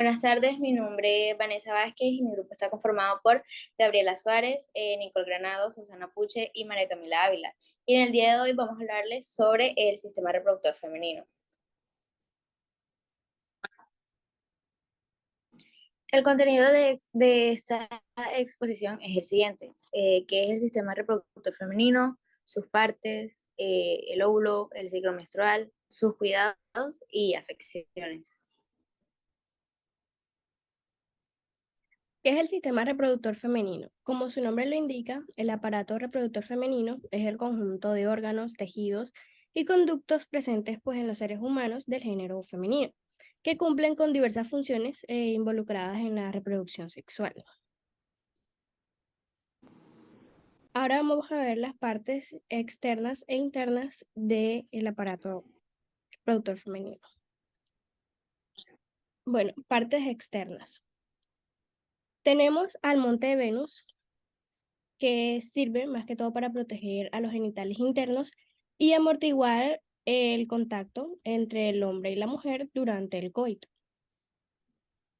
Buenas tardes, mi nombre es Vanessa Vázquez y mi grupo está conformado por Gabriela Suárez, Nicole Granado, Susana Puche y María Camila Ávila. Y en el día de hoy vamos a hablarles sobre el sistema reproductor femenino. El contenido de esta exposición es el siguiente, que es el sistema reproductor femenino, sus partes, el óvulo, el ciclo menstrual, sus cuidados y afecciones. ¿Qué es el sistema reproductor femenino? Como su nombre lo indica, el aparato reproductor femenino es el conjunto de órganos, tejidos y conductos presentes en los seres humanos del género femenino, que cumplen con diversas funciones involucradas en la reproducción sexual. Ahora vamos a ver las partes externas e internas del aparato reproductor femenino. Bueno, partes externas. Tenemos al monte de Venus, que sirve más que todo para proteger a los genitales internos y amortiguar el contacto entre el hombre y la mujer durante el coito.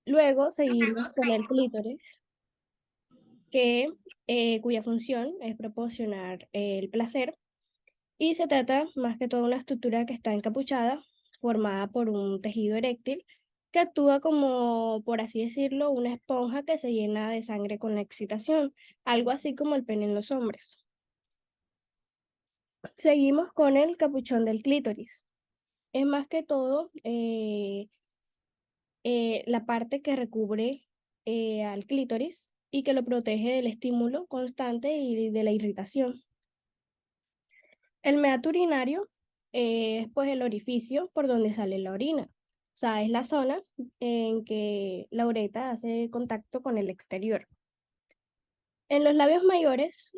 Luego seguimos con el clítoris, cuya función es proporcionar el placer, y se trata más que todo de una estructura que está encapuchada, formada por un tejido eréctil que actúa como, por así decirlo, una esponja que se llena de sangre con la excitación, algo así como el pene en los hombres. Seguimos con el capuchón del clítoris. Es más que todo la parte que recubre al clítoris y que lo protege del estímulo constante y de la irritación. El meato urinario es el orificio por donde sale la orina. O sea, es la zona en que la uretra hace contacto con el exterior. En los labios mayores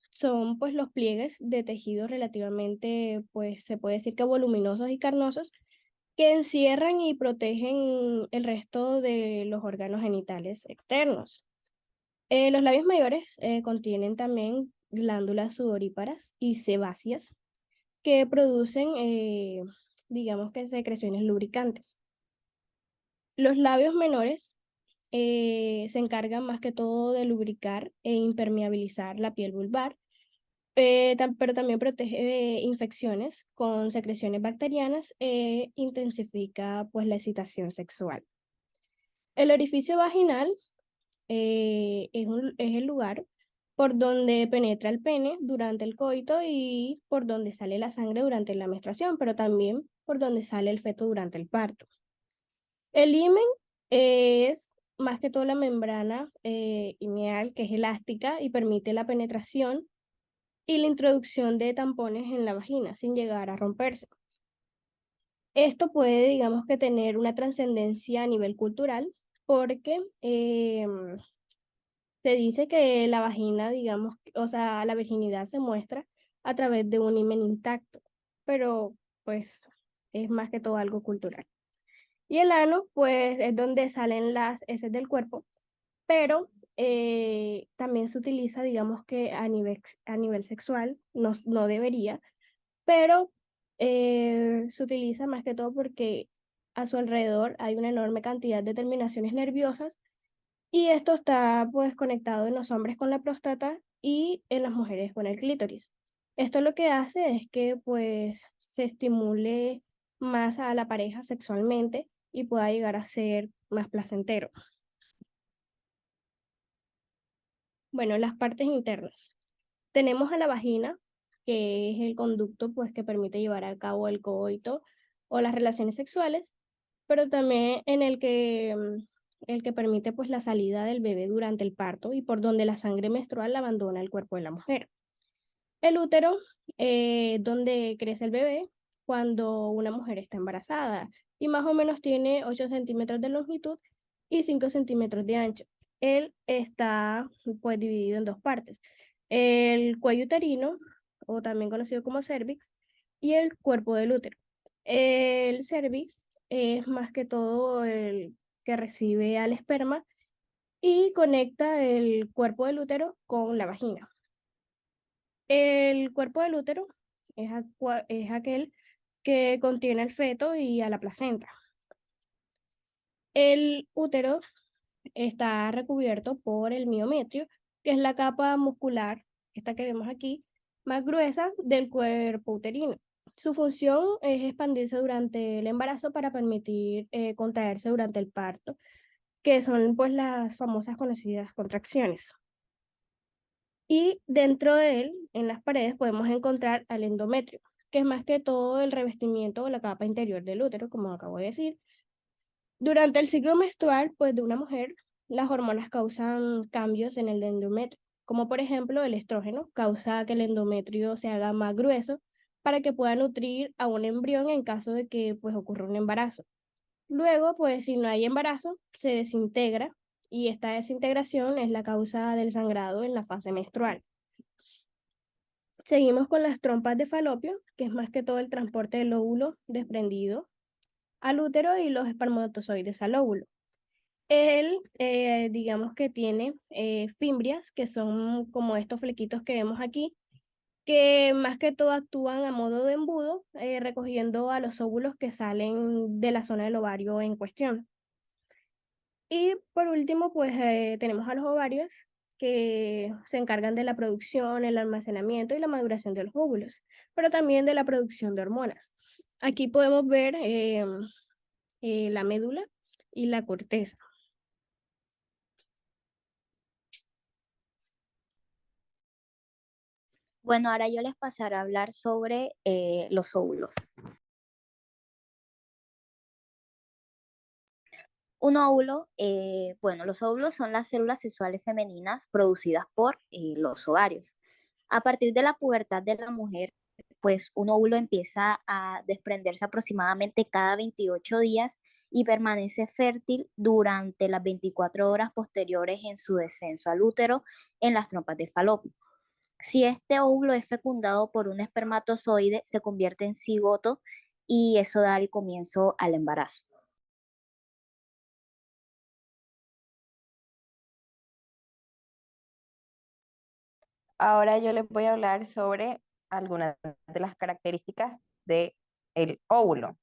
son los pliegues de tejido relativamente, se puede decir que voluminosos y carnosos, que encierran y protegen el resto de los órganos genitales externos. Los labios mayores contienen también glándulas sudoríparas y sebáceas que producen, digamos que secreciones lubricantes. Los labios menores se encargan más que todo de lubricar e impermeabilizar la piel vulvar, pero también protege de infecciones con secreciones bacterianas e intensifica la excitación sexual. El orificio vaginal es el lugar por donde penetra el pene durante el coito y por donde sale la sangre durante la menstruación, pero también por donde sale el feto durante el parto. El himen es más que todo la membrana imeal, que es elástica y permite la penetración y la introducción de tampones en la vagina sin llegar a romperse. Esto puede, digamos que, tener una trascendencia a nivel cultural porque se dice que la vagina, digamos, o sea, la virginidad se muestra a través de un himen intacto, pero pues es más que todo algo cultural. Y el ano, es donde salen las heces del cuerpo, pero también se utiliza, digamos que a nivel sexual, no, no debería, pero se utiliza más que todo porque a su alrededor hay una enorme cantidad de terminaciones nerviosas y esto está conectado en los hombres con la próstata y en las mujeres con el clítoris. Esto lo que hace es que se estimule más a la pareja sexualmente y pueda llegar a ser más placentero. Bueno, las partes internas. Tenemos a la vagina, que es el conducto que permite llevar a cabo el coito o las relaciones sexuales, pero también en el que permite la salida del bebé durante el parto y por donde la sangre menstrual abandona el cuerpo de la mujer. El útero, donde crece el bebé cuando una mujer está embarazada y más o menos tiene 8 centímetros de longitud y 5 centímetros de ancho. Él está dividido en dos partes. El cuello uterino, o también conocido como cervix, y el cuerpo del útero. El cervix es más que todo el que recibe al esperma y conecta el cuerpo del útero con la vagina. El cuerpo del útero es aquel que contiene el feto y a la placenta. El útero está recubierto por el miometrio, que es la capa muscular, esta que vemos aquí, más gruesa del cuerpo uterino. Su función es expandirse durante el embarazo para permitir contraerse durante el parto, que son pues las famosas conocidas contracciones. Y dentro de él, en las paredes, podemos encontrar al endometrio, que es más que todo el revestimiento o la capa interior del útero, como acabo de decir. Durante el ciclo menstrual, pues, de una mujer, las hormonas causan cambios en el endometrio, como por ejemplo el estrógeno causa que el endometrio se haga más grueso para que pueda nutrir a un embrión en caso de que pues ocurra un embarazo. Luego, pues si no hay embarazo, se desintegra y esta desintegración es la causa del sangrado en la fase menstrual. Seguimos con las trompas de falopio, que es más que todo el transporte del óvulo desprendido al útero y los espermatozoides al óvulo. Él, digamos que tiene fimbrias, que son como estos flequitos que vemos aquí, que más que todo actúan a modo de embudo, recogiendo a los óvulos que salen de la zona del ovario en cuestión. Y por último, pues tenemos a los ovarios, que se encargan de la producción, el almacenamiento y la maduración de los óvulos, pero también de la producción de hormonas. Aquí podemos ver la médula y la corteza. Bueno, ahora yo les pasaré a hablar sobre los óvulos. Un óvulo, bueno, los óvulos son las células sexuales femeninas producidas por los ovarios. A partir de la pubertad de la mujer, pues un óvulo empieza a desprenderse aproximadamente cada 28 días y permanece fértil durante las 24 horas posteriores en su descenso al útero en las trompas de falopio. Si este óvulo es fecundado por un espermatozoide, se convierte en cigoto y eso da el comienzo al embarazo. Ahora yo les voy a hablar sobre algunas de las características del óvulo.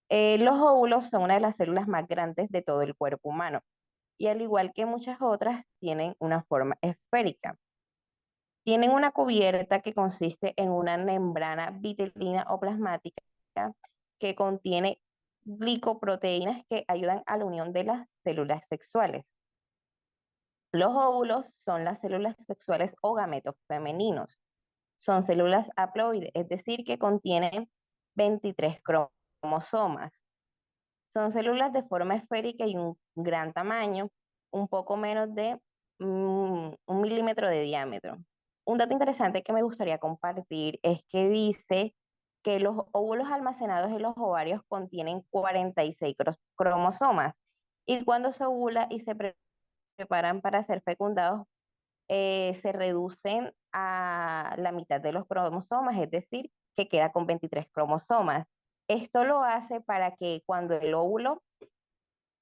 Los óvulos son una de las células más grandes de todo el cuerpo humano y al igual que muchas otras, tienen una forma esférica. Tienen una cubierta que consiste en una membrana vitelina o plasmática que contiene glicoproteínas que ayudan a la unión de las células sexuales. Los óvulos son las células sexuales o gametos femeninos. Son células haploides, es decir, que contienen 23 cromosomas. Son células de forma esférica y un gran tamaño, un poco menos de 1 milímetro de diámetro. Un dato interesante que me gustaría compartir es que dice que los óvulos almacenados en los ovarios contienen 46 cromosomas y cuando se ovula y se preparan para ser fecundados, se reducen a la mitad de los cromosomas, es decir, que queda con 23 cromosomas. Esto lo hace para que cuando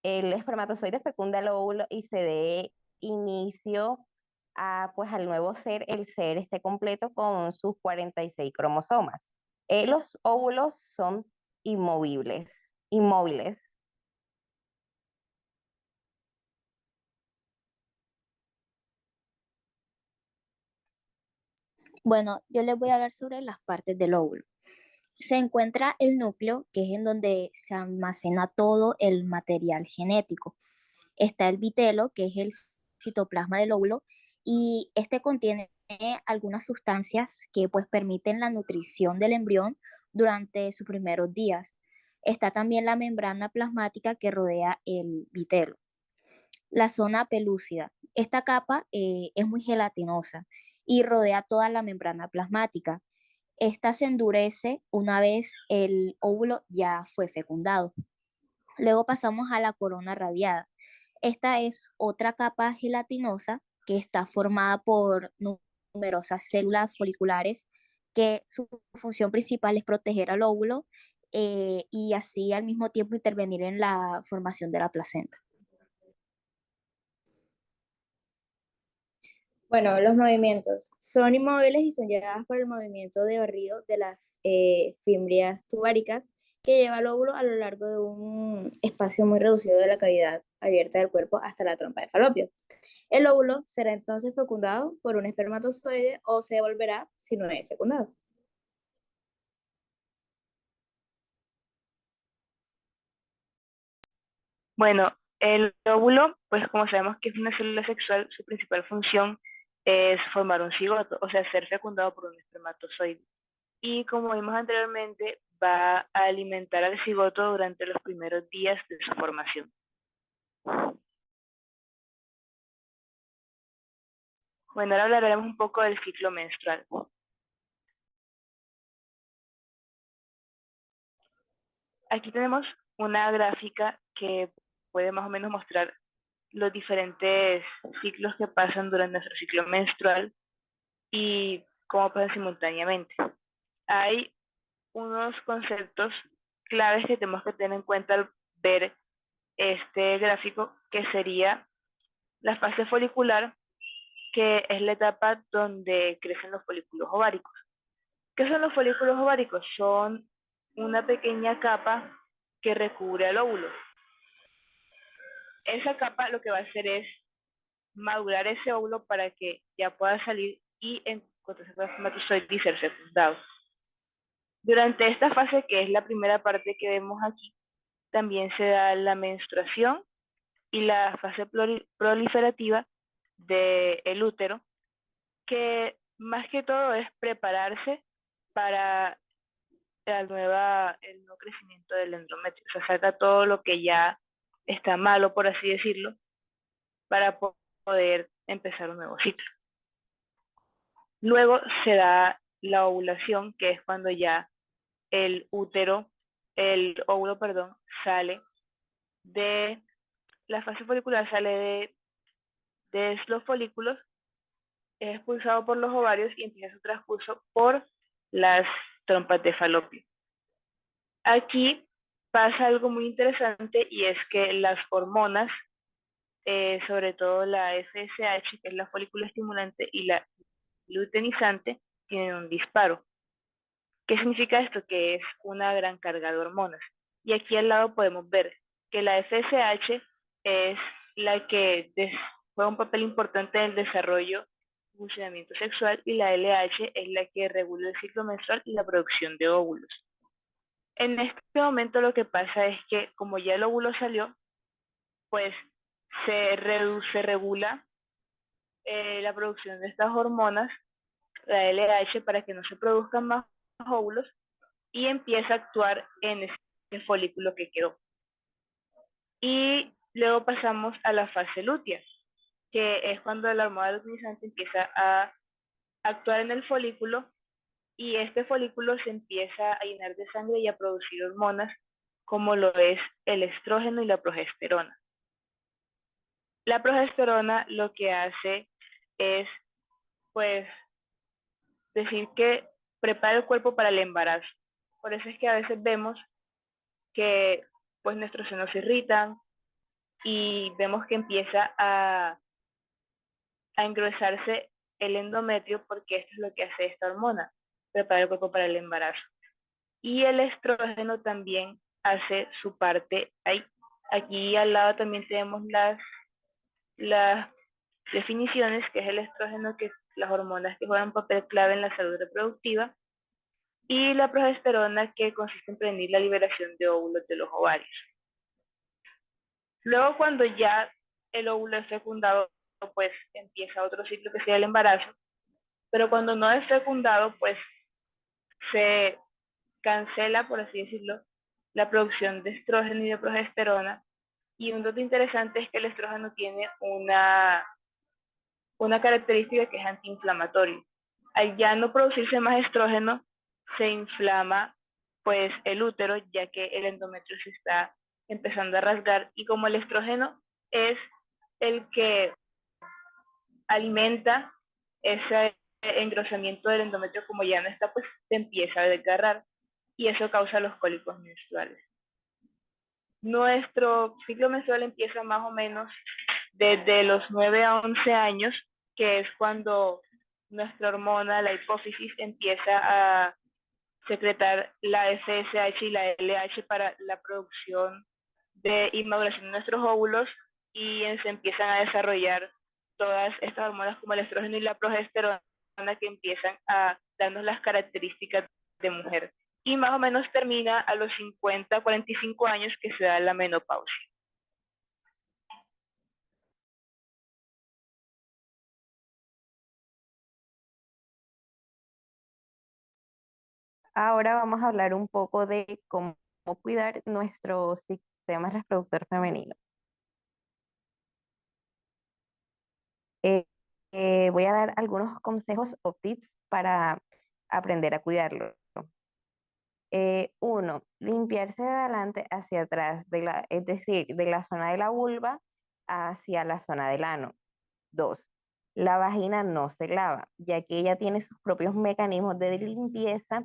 el espermatozoide fecunda el óvulo y se dé inicio pues, al nuevo ser, el ser esté completo con sus 46 cromosomas. Los óvulos son inmóviles. Bueno, yo les voy a hablar sobre las partes del óvulo. Se encuentra el núcleo, que es en donde se almacena todo el material genético. Está el vitelo, que es el citoplasma del óvulo, y este contiene algunas sustancias que pues permiten la nutrición del embrión durante sus primeros días. Está también la membrana plasmática que rodea el vitelo. La zona pelúcida. Esta capa es muy gelatinosa y rodea toda la membrana plasmática. Esta se endurece una vez el óvulo ya fue fecundado. Luego pasamos a la corona radiada. Esta es otra capa gelatinosa que está formada por numerosas células foliculares que su función principal es proteger al óvulo y así al mismo tiempo intervenir en la formación de la placenta. Bueno, los movimientos son inmóviles y son llevadas por el movimiento de barrido de las fimbrias tubáricas que lleva el óvulo a lo largo de un espacio muy reducido de la cavidad abierta del cuerpo hasta la trompa de Falopio. El óvulo será entonces fecundado por un espermatozoide o se devolverá si no es fecundado. Bueno, el óvulo, pues como sabemos que es una célula sexual, su principal función es formar un cigoto, o sea, ser fecundado por un espermatozoide. Y como vimos anteriormente, va a alimentar al cigoto durante los primeros días de su formación. Bueno, ahora hablaremos un poco del ciclo menstrual. Aquí tenemos una gráfica que puede más o menos mostrar los diferentes ciclos que pasan durante nuestro ciclo menstrual y cómo pasan simultáneamente. Hay unos conceptos claves que tenemos que tener en cuenta al ver este gráfico, que sería la fase folicular, que es la etapa donde crecen los folículos ováricos. ¿Qué son los folículos ováricos? Son una pequeña capa que recubre al óvulo. Esa capa lo que va a hacer es madurar ese óvulo para que ya pueda salir y encontrarse con el espermatozoide y ser fecundado. Durante esta fase, que es la primera parte que vemos aquí, también se da la menstruación y la fase proliferativa del útero, que más que todo es prepararse para el nuevo crecimiento del endometrio. O sea, saca todo lo que ya está malo, por así decirlo, para poder empezar un nuevo ciclo. Luego se da la ovulación, que es cuando ya el óvulo, perdón, sale de la fase folicular, sale de los folículos, es expulsado por los ovarios y empieza su transcurso por las trompas de Falopio. Aquí pasa algo muy interesante, y es que las hormonas, sobre todo la FSH, que es la folículo estimulante, y la luteinizante, tienen un disparo. ¿Qué significa esto? Que es una gran carga de hormonas. Y aquí al lado podemos ver que la FSH es la que juega un papel importante en el desarrollo y funcionamiento sexual, y la LH es la que regula el ciclo menstrual y la producción de óvulos. En este momento lo que pasa es que como ya el óvulo salió, pues se regula la producción de estas hormonas, la LH, para que no se produzcan más óvulos, y empieza a actuar en ese folículo que quedó. Y luego pasamos a la fase lútea, que es cuando la hormona luteinizante empieza a actuar en el folículo, y este folículo se empieza a llenar de sangre y a producir hormonas como lo es el estrógeno y la progesterona. La progesterona lo que hace es, pues, decir que prepara el cuerpo para el embarazo. Por eso es que a veces vemos que pues nuestros senos se irritan y vemos que empieza a engrosarse el endometrio, porque esto es lo que hace esta hormona, prepara el cuerpo para el embarazo. Y el estrógeno también hace su parte ahí. Aquí al lado también tenemos las definiciones, que es el estrógeno, que es las hormonas que juegan un papel clave en la salud reproductiva, y la progesterona, que consiste en prevenir la liberación de óvulos de los ovarios. Luego, cuando ya el óvulo es fecundado, pues empieza otro ciclo que sería el embarazo, pero cuando no es fecundado, pues se cancela, por así decirlo, la producción de estrógeno y de progesterona. Y un dato interesante es que el estrógeno tiene una característica, que es antiinflamatorio. Al ya no producirse más estrógeno, se inflama pues el útero, ya que el endometrio se está empezando a rasgar, y como el estrógeno es el que alimenta ese engrosamiento del endometrio, como ya no está, pues se empieza a desgarrar, y eso causa los cólicos menstruales. Nuestro ciclo menstrual empieza más o menos desde los 9 a 11 años, que es cuando nuestra hormona, la hipófisis, empieza a secretar la FSH y la LH para la producción de y maduración de nuestros óvulos, y se empiezan a desarrollar todas estas hormonas como el estrógeno y la progesterona, que empiezan a darnos las características de mujer. Y más o menos termina a los 50, 45 años, que se da la menopausia. Ahora vamos a hablar un poco de cómo cuidar nuestro sistema reproductor femenino. Eh, Voy a dar algunos consejos o tips para aprender a cuidarlo. Uno, limpiarse de adelante hacia atrás, es decir, de la zona de la vulva hacia la zona del ano. Dos, la vagina no se lava, ya que ella tiene sus propios mecanismos de limpieza,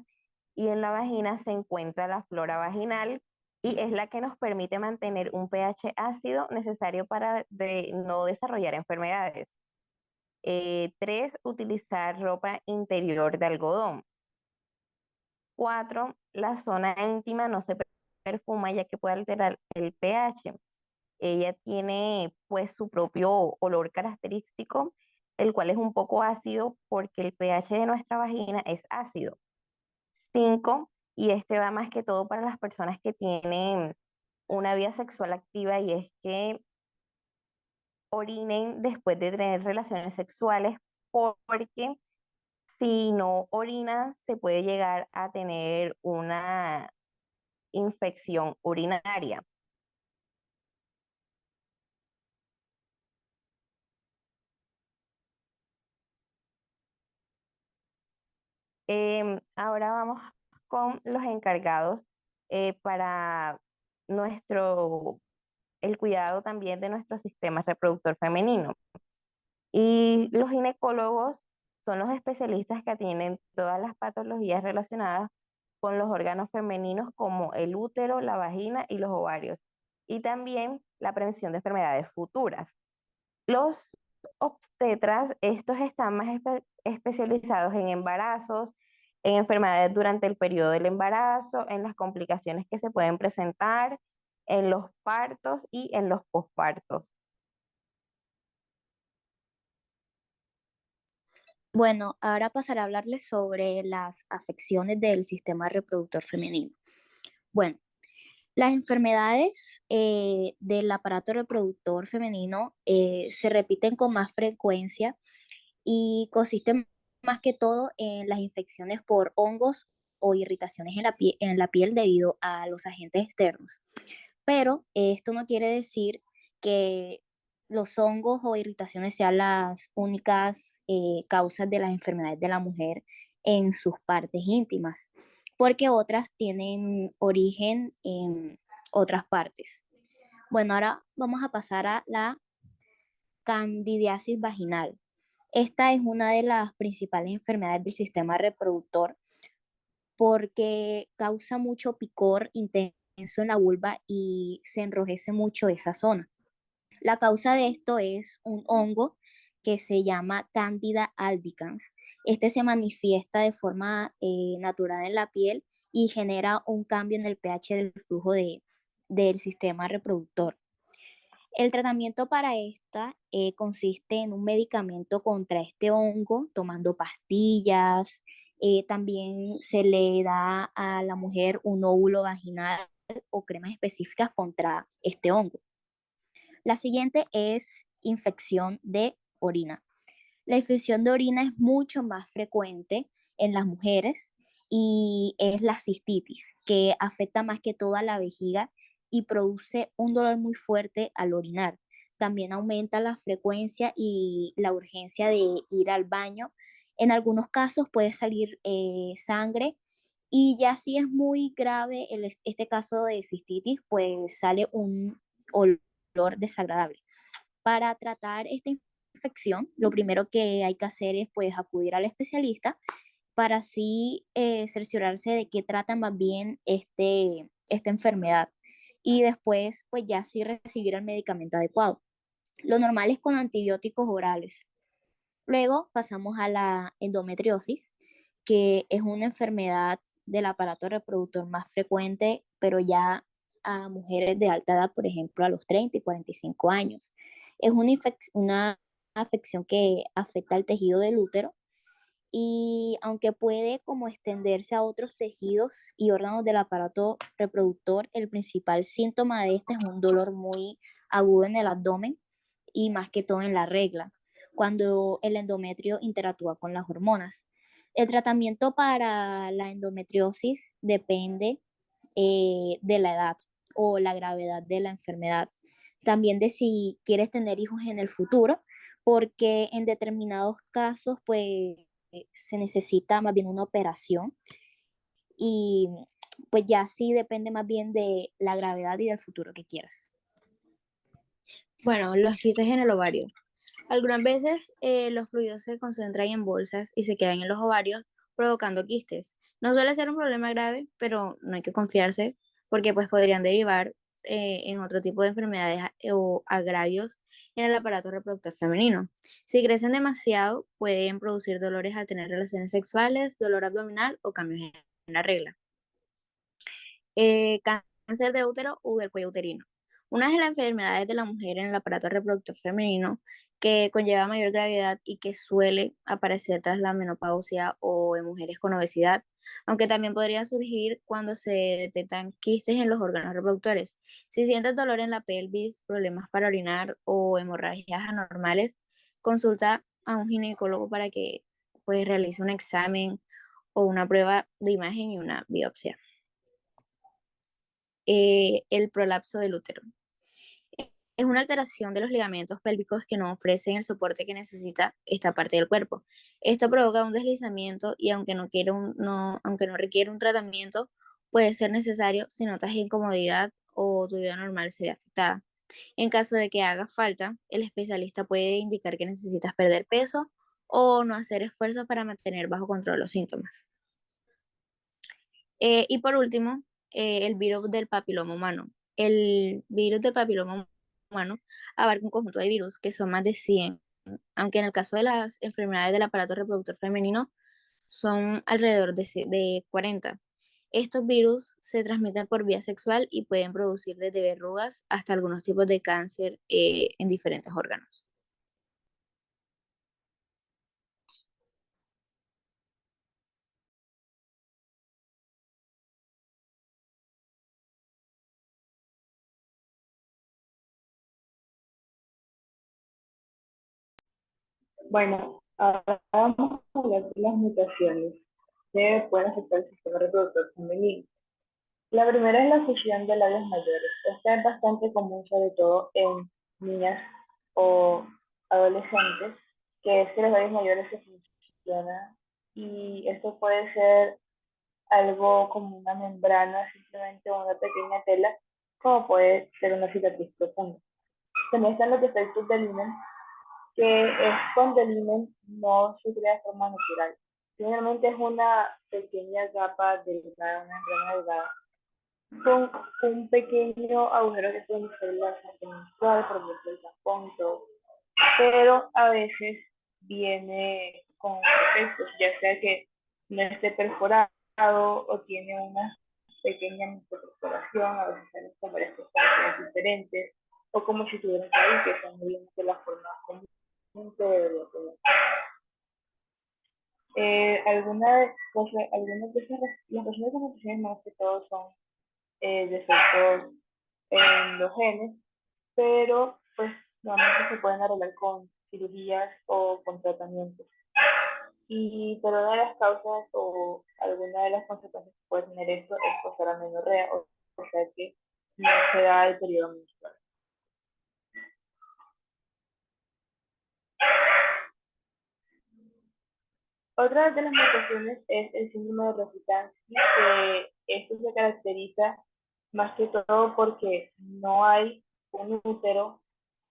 y en la vagina se encuentra la flora vaginal y es la que nos permite mantener un pH ácido necesario para no desarrollar enfermedades. Tres, utilizar ropa interior de algodón. Cuatro, la zona íntima no se perfuma, ya que puede alterar el pH. Ella tiene pues su propio olor característico, el cual es un poco ácido porque el pH de nuestra vagina es ácido. Cinco, y este va más que todo para las personas que tienen una vida sexual activa, y es que orinen después de tener relaciones sexuales, porque si no orina se puede llegar a tener una infección urinaria. Ahora vamos con los encargados para el cuidado también de nuestro sistema reproductor femenino. Y los ginecólogos son los especialistas que atienden todas las patologías relacionadas con los órganos femeninos, como el útero, la vagina y los ovarios, y también la prevención de enfermedades futuras. Los obstetras, estos están más especializados en embarazos, en enfermedades durante el periodo del embarazo, en las complicaciones que se pueden presentar, en los partos y en los pospartos. Bueno, ahora pasaré a hablarles sobre las afecciones del sistema reproductor femenino. Bueno, las enfermedades del aparato reproductor femenino se repiten con más frecuencia y consisten más que todo en las infecciones por hongos o irritaciones en la piel debido a los agentes externos. Pero esto no quiere decir que los hongos o irritaciones sean las únicas causas de las enfermedades de la mujer en sus partes íntimas, porque otras tienen origen en otras partes. Bueno, ahora vamos a pasar a la candidiasis vaginal. Esta es una de las principales enfermedades del sistema reproductor porque causa mucho picor intenso en la vulva y se enrojece mucho esa zona. La causa de esto es un hongo que se llama Candida albicans. Este se manifiesta de forma natural en la piel y genera un cambio en el pH del flujo del sistema reproductor. El tratamiento para esta consiste en un medicamento contra este hongo, tomando pastillas. También se le da a la mujer un óvulo vaginal o cremas específicas contra este hongo. La siguiente es infección de orina. La infección de orina es mucho más frecuente en las mujeres y es la cistitis, que afecta más que todo a la vejiga y produce un dolor muy fuerte al orinar. También aumenta la frecuencia y la urgencia de ir al baño. En algunos casos puede salir sangre, y ya si es muy grave este caso de cistitis, pues sale un olor desagradable. Para tratar esta infección, lo primero que hay que hacer es pues acudir al especialista para así cerciorarse de qué trata más bien esta enfermedad, y después pues ya sí recibir el medicamento adecuado. Lo normal es con antibióticos orales. Luego pasamos a la endometriosis, que es una enfermedad del aparato reproductor más frecuente, pero ya a mujeres de alta edad, por ejemplo, a los 30 y 45 años. Es una afección que afecta al tejido del útero y aunque puede como extenderse a otros tejidos y órganos del aparato reproductor, el principal síntoma de este es un dolor muy agudo en el abdomen y más que todo en la regla, cuando el endometrio interactúa con las hormonas. El tratamiento para la endometriosis depende de la edad o la gravedad de la enfermedad. También de si quieres tener hijos en el futuro, porque en determinados casos, pues se necesita más bien una operación y pues ya sí depende más bien de la gravedad y del futuro que quieras. Bueno, los quistes en el ovario. Algunas veces los fluidos se concentran en bolsas y se quedan en los ovarios, provocando quistes. No suele ser un problema grave, pero no hay que confiarse porque pues podrían derivar en otro tipo de enfermedades o agravios en el aparato reproductor femenino. Si crecen demasiado, pueden producir dolores al tener relaciones sexuales, dolor abdominal o cambios en la regla. Cáncer de útero o del cuello uterino. Una de las enfermedades de la mujer en el aparato reproductor femenino que conlleva mayor gravedad y que suele aparecer tras la menopausia o en mujeres con obesidad, aunque también podría surgir cuando se detectan quistes en los órganos reproductores. Si sientes dolor en la pelvis, problemas para orinar o hemorragias anormales, consulta a un ginecólogo para que pues, realice un examen o una prueba de imagen y una biopsia. El prolapso del útero. Es una alteración de los ligamentos pélvicos que no ofrecen el soporte que necesita esta parte del cuerpo. Esto provoca un deslizamiento y aunque no requiere un tratamiento, puede ser necesario si notas incomodidad o tu vida normal se ve afectada. En caso de que haga falta, el especialista puede indicar que necesitas perder peso o no hacer esfuerzos para mantener bajo control los síntomas. Y por último, el virus del papiloma humano. El virus del papiloma humano abarca un conjunto de virus que son más de 100, aunque en el caso de las enfermedades del aparato reproductor femenino son alrededor de 40. Estos virus se transmiten por vía sexual y pueden producir desde verrugas hasta algunos tipos de cáncer en diferentes órganos. Bueno, ahora vamos a hablar de las mutaciones que pueden afectar el sistema reproductor femenino. La primera es la fusión de labios mayores. Esta es bastante común, sobre todo en niñas o adolescentes, que es que los labios mayores se fusionan y esto puede ser algo como una membrana, simplemente una pequeña tela, como puede ser una cicatriz profunda. También están los defectos del himen, que es cuando el himen no se crea de forma natural. Generalmente es una pequeña capa delgada, una membrana delgada, con un pequeño agujero que puede ser la sangre menstrual, por ejemplo, el tampón y todo. Pero a veces viene con defectos, ya sea que no esté perforado o tiene una pequeña microperforación, a veces salen con varias perforaciones diferentes, o como si tuvieran ahí, que son muy de la forma común que debería tener. Algunas veces las personas con mutaciones más que todo son defectos en los genes, pero pues normalmente se pueden arreglar con cirugías o con tratamientos. Pero una de las causas o alguna de las consecuencias que puede tener esto es pasar a amenorrea, o sea que no se da el periodo menstrual. Otra de las mutaciones es el síndrome de Rokitansky, que esto se caracteriza más que todo porque no hay un útero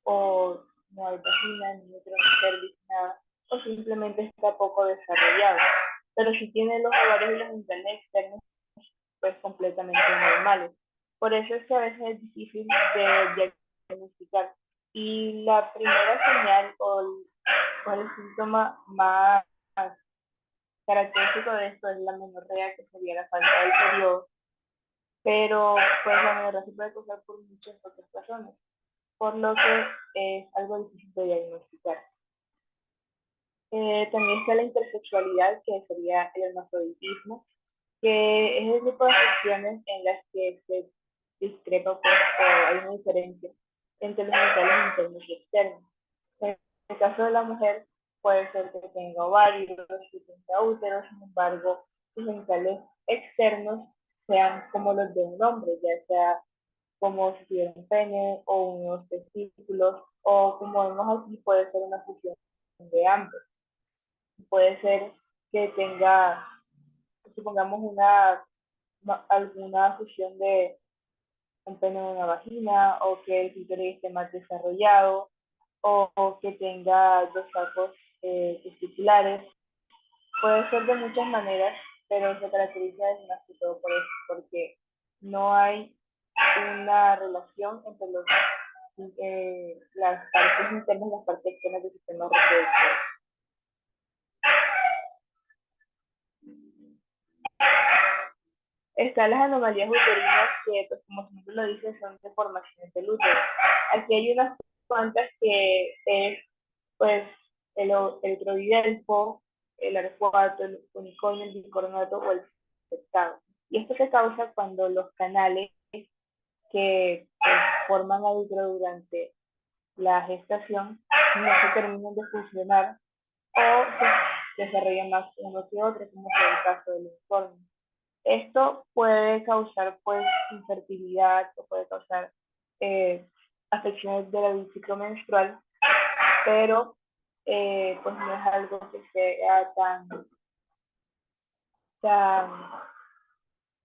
o no hay vagina, ni útero, ni cervix, nada, o simplemente está poco desarrollado. Pero si tiene los ovarios y los membranas externos, pues completamente normales. Por eso es que a veces es difícil de diagnosticar. Y la primera señal o el síntoma más característico de esto es la menorrea, que sería la falta del periodo, pero pues la menorrea se puede causar por muchas otras razones, por lo que es algo difícil de diagnosticar. También está la intersexualidad, que sería el hermafroditismo, que es el tipo de afecciones en las que se discrepa, pues, o hay una diferencia entre los genitales internos y externos. En el caso de la mujer, puede ser que tenga ovarios, que tenga útero, sin embargo, sus genitales externos sean como los de un hombre, ya sea como si tuviera un pene o unos testículos, o como vemos aquí, puede ser una fusión de ambos. Puede ser que tenga, supongamos, alguna fusión de un pene en una vagina, o que el clítoris esté más desarrollado, o que tenga dos sacos testiculares. Puede ser de muchas maneras, pero se caracteriza es más que todo por eso, porque no hay una relación entre las partes internas y las partes externas del sistema reproductor. Están las anomalías uterinas, que, pues, como su nombre lo dice, son deformaciones del útero. Aquí hay unas cuantas que es, pues, el troidelfo, el arcuato, el unicornio, el bicornato o el septado. Y esto se causa cuando los canales que, pues, forman al útero durante la gestación no se terminan de funcionar, o se desarrollan más uno que otro, como es el caso del unicornio. Esto puede causar, pues, infertilidad, o puede causar afecciones del ciclo menstrual, pero pues no es algo que sea tan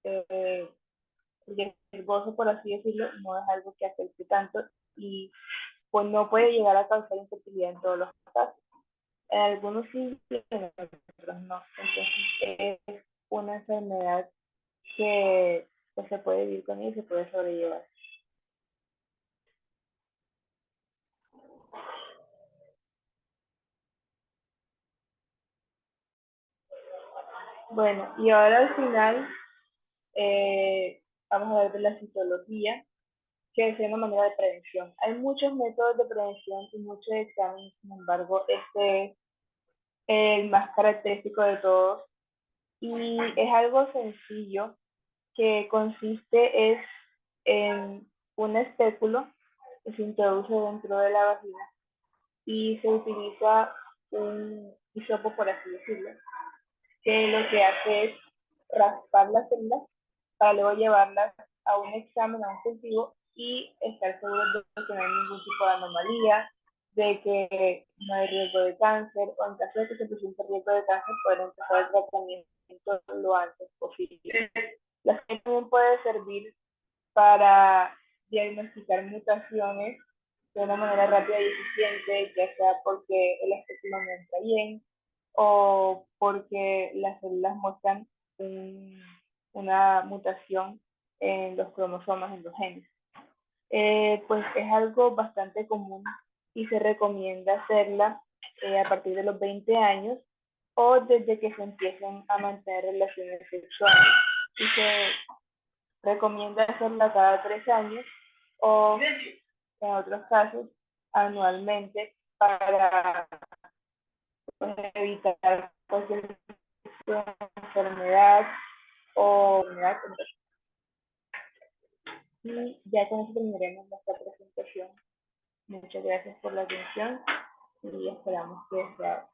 eh, riesgoso, por así decirlo. No es algo que afecte tanto, y pues no puede llegar a causar infertilidad en todos los casos. En algunos sí, en otros no. Entonces es una enfermedad que pues, se puede vivir con ella y se puede sobrellevar. Bueno, y ahora al final vamos a ver de la citología, que es una manera de prevención. Hay muchos métodos de prevención y muchos exámenes, sin embargo, este es el más característico de todos, y es algo sencillo, que consiste es en un espéculo que se introduce dentro de la vagina y se utiliza un hisopo, por así decirlo, que lo que hace es raspar las células para luego llevarlas a un examen, a un cultivo, y estar seguros de que no hay ningún tipo de anomalía, de que no hay riesgo de cáncer, o en caso de que se presente riesgo de cáncer, poder empezar el tratamiento lo antes posible. La ciencia también puede servir para diagnosticar mutaciones de una manera rápida y eficiente, ya sea porque el espécimen no entra bien, o porque las células muestran una mutación en los cromosomas, en los genes. Pues es algo bastante común, y se recomienda hacerla a partir de los 20 años, o desde que se empiecen a mantener relaciones sexuales. Y se recomienda hacerla cada 3 años, o en otros casos anualmente, para, pues, evitar cualquier enfermedad o enfermedad. Y ya con eso terminaremos nuestra presentación. Muchas gracias por la atención y esperamos que sea